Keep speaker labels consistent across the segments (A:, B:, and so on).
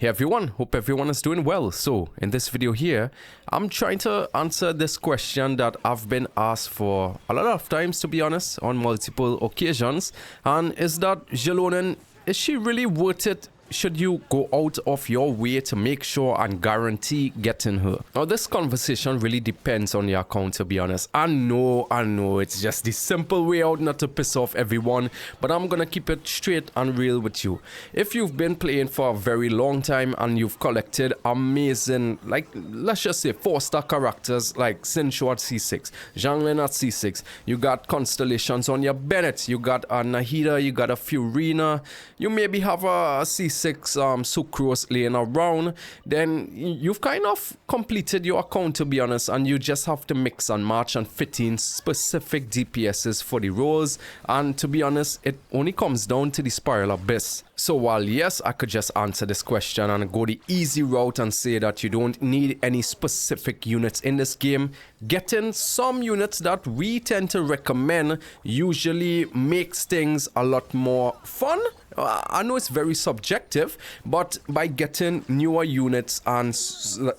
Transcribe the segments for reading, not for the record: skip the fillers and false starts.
A: Hey everyone, hope everyone is doing well. So in this video here, I'm trying to answer this question that I've been asked for a lot of times, to be honest, on multiple occasions. And is that Xilonen, is she really worth it? Should you go out of your way to make sure and guarantee getting her? Now this conversation really depends on your account, to be honest. I know it's just the simple way out not to piss off everyone, but I'm gonna keep it straight and real with you. If you've been playing for a very long time and you've collected amazing, like let's just say 4-star characters like Xingqiu at C6, Xilonen at C6, you got constellations on your Bennett, you got a Nahida, you got a Furina, you maybe have a C6 Sucrose laying around, then you've kind of completed your account, to be honest, and you just have to mix and match and fit in specific DPSs for the roles. And to be honest, it only comes down to the Spiral Abyss. So while yes, I could just answer this question and go the easy route and say that you don't need any specific units in this game, getting some units that we tend to recommend usually makes things a lot more fun. I know it's very subjective, but by getting newer units and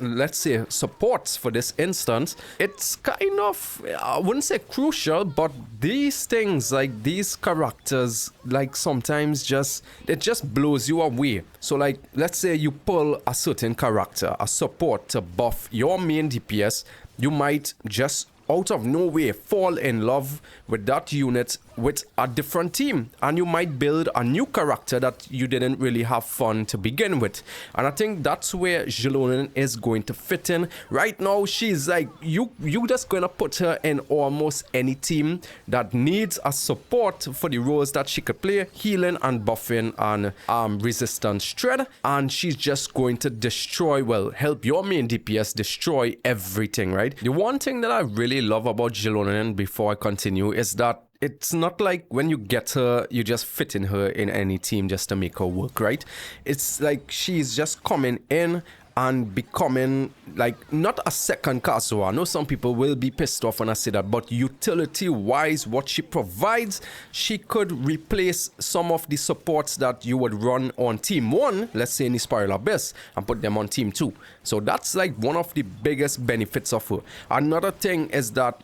A: let's say supports for this instance, it's kind of, I wouldn't say crucial, but these things, like these characters, like sometimes it just blows you away. So like, let's say you pull a certain character, a support to buff your main DPS, you might just out of nowhere fall in love with that unit with a different team, and you might build a new character that you didn't really have fun to begin with. And I think that's where Xilonen is going to fit in. Right now she's like, you just gonna put her in almost any team that needs a support for the roles that she could play, healing and buffing and resistance shred, and she's just going to destroy, well, help your main DPS destroy everything, right? The one thing that I really love about Xilonen, before I continue, is that it's not like when you get her, you just fit in her in any team just to make her work, right? It's like she's just coming in and becoming like not a second Kazuha. I know some people will be pissed off when I say that, but utility wise, what she provides, she could replace some of the supports that you would run on team 1, let's say in the Spiral Abyss, and put them on team 2. So that's like one of the biggest benefits of her. Another thing is that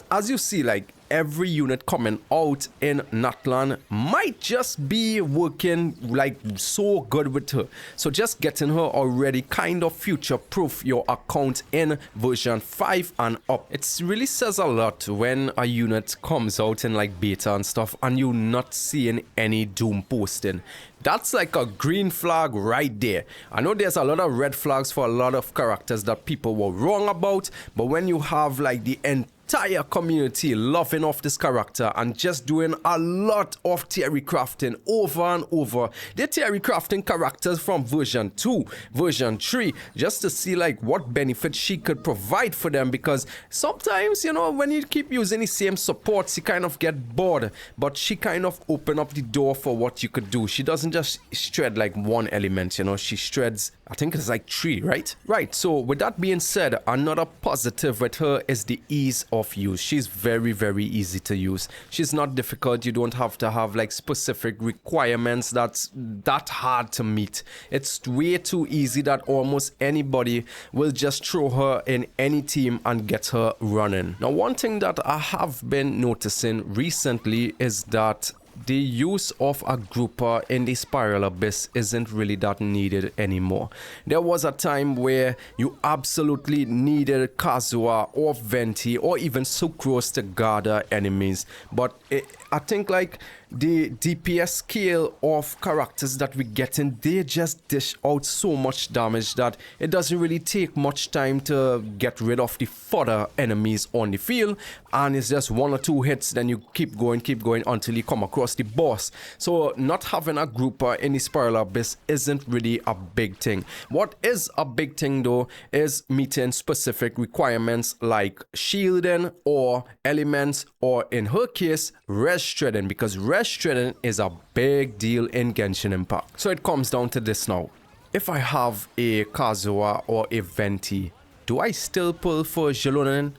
A: as you see, like every unit coming out in Natlan might just be working like so good with her. So just getting her already kind of future-proof your account in version 5 and up. It really says a lot when a unit comes out in like beta and stuff and you're not seeing any doom posting. That's like a green flag right there. I know there's a lot of red flags for a lot of characters that people were wrong about, but when you have like the entire community loving off this character and just doing a lot of theory crafting over and over. They're theory crafting characters from version 2, version 3, just to see like what benefits she could provide for them, because sometimes, you know, when you keep using the same supports, you kind of get bored, but she kind of opened up the door for what you could do. She doesn't just shred like one element, you know, she shreds, I think it's like 3, right? Right, so with that being said, another positive with her is the ease of use. She's very, very easy to use. She's not difficult. You don't have to have like specific requirements that's that hard to meet. It's way too easy that almost anybody will just throw her in any team and get her running. Now, one thing that I have been noticing recently is that the use of a grouper in the Spiral Abyss isn't really that needed anymore. There was a time where you absolutely needed Kazuha or Venti or even Sucrose to gather enemies, but I think like the DPS scale of characters that we get in, they just dish out so much damage that it doesn't really take much time to get rid of the fodder enemies on the field, and it's just 1 or 2 hits, then you keep going until you come across the boss. So not having a grouper in the Spiral Abyss isn't really a big thing. What is a big thing though is meeting specific requirements like shielding or elements, or in her case res shredding, because res shredding is a big deal in Genshin Impact. So it comes down to this now. If I have a Kazuha or a Venti, do I still pull for Xilonen?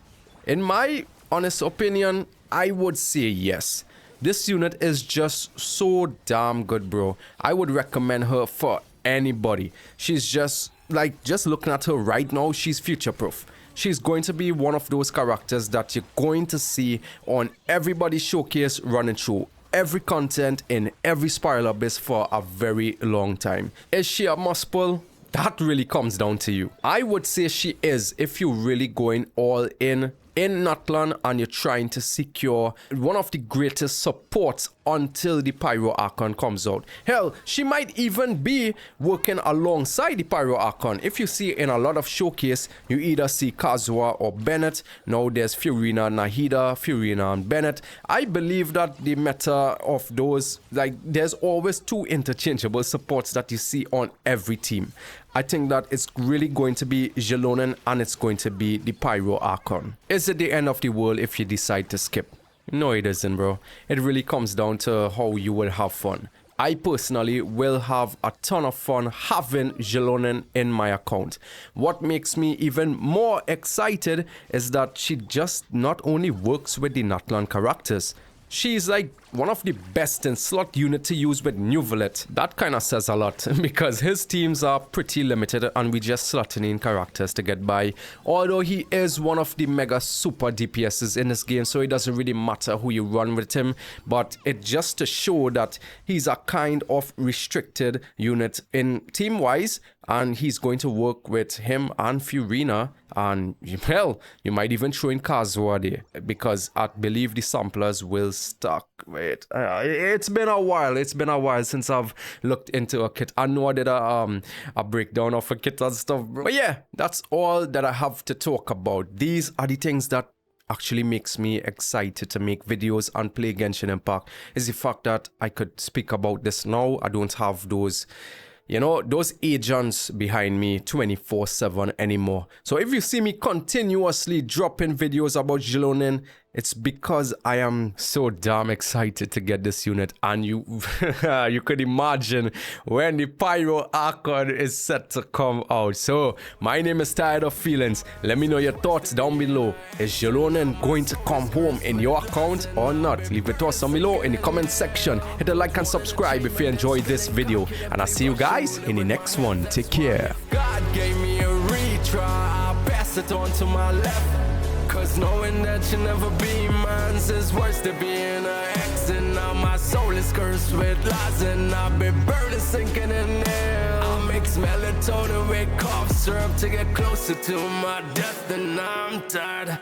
A: In my honest opinion, I would say yes. This unit is just so damn good, bro. I would recommend her for anybody. She's just looking at her right now, she's future proof. She's going to be one of those characters that you're going to see on everybody's showcase running through every content in every Spiral Abyss for a very long time. Is she a must pull? That really comes down to you. I would say she is if you're really going all in Natlan and you're trying to secure one of the greatest supports until the Pyro Archon comes out. Hell, she might even be working alongside the Pyro Archon. If you see in a lot of showcase, you either see Kazuha or Bennett. Now there's Fiorina, Nahida, Fiorina and Bennett. I believe that the meta of those, like, there's always two interchangeable supports that you see on every team. I think that it's really going to be Xilonen and it's going to be the Pyro Archon. Is it the end of the world if you decide to skip? No, it isn't, bro. It really comes down to how you will have fun. I personally will have a ton of fun having Xilonen in my account. What makes me even more excited is that she just not only works with the Natlan characters, she's like one of the best in slot unit to use with Nuvalet. That kind of says a lot because his teams are pretty limited and we just slotting in characters to get by. Although he is one of the mega super DPSs in this game, so it doesn't really matter who you run with him. But it just to show that he's a kind of restricted unit in team-wise, and he's going to work with him and Fiorina, and hell, you might even throw in Kazuha there because I believe the samplers will stuck. Wait, it's been a while since I've looked into a kit. I know I did a breakdown of a kit and stuff, but yeah, that's all that I have to talk about. These are the things that actually makes me excited to make videos and play Genshin Impact, is the fact that I could speak about this now. I don't have those, you know, those agents behind me 24/7 anymore. So if you see me continuously dropping videos about Xilonen, it's because I am so damn excited to get this unit, and you you could imagine when the Pyro Archon is set to come out. So my name is Tired of Feelings. Let me know your thoughts down below. Is Xilonen going to come home in your account or not? Leave your thoughts down below in the comment section. Hit the like and subscribe if you enjoyed this video, and I'll see you guys in the next one. Take care. God gave me a retry. I'll pass it on to my left. Cause knowing that you'll never be mine is worse than being an ex. And now my soul is cursed with lies, and I've been burning, sinking in there. I mix melatonin with cough syrup to get closer to my death, and I'm tired.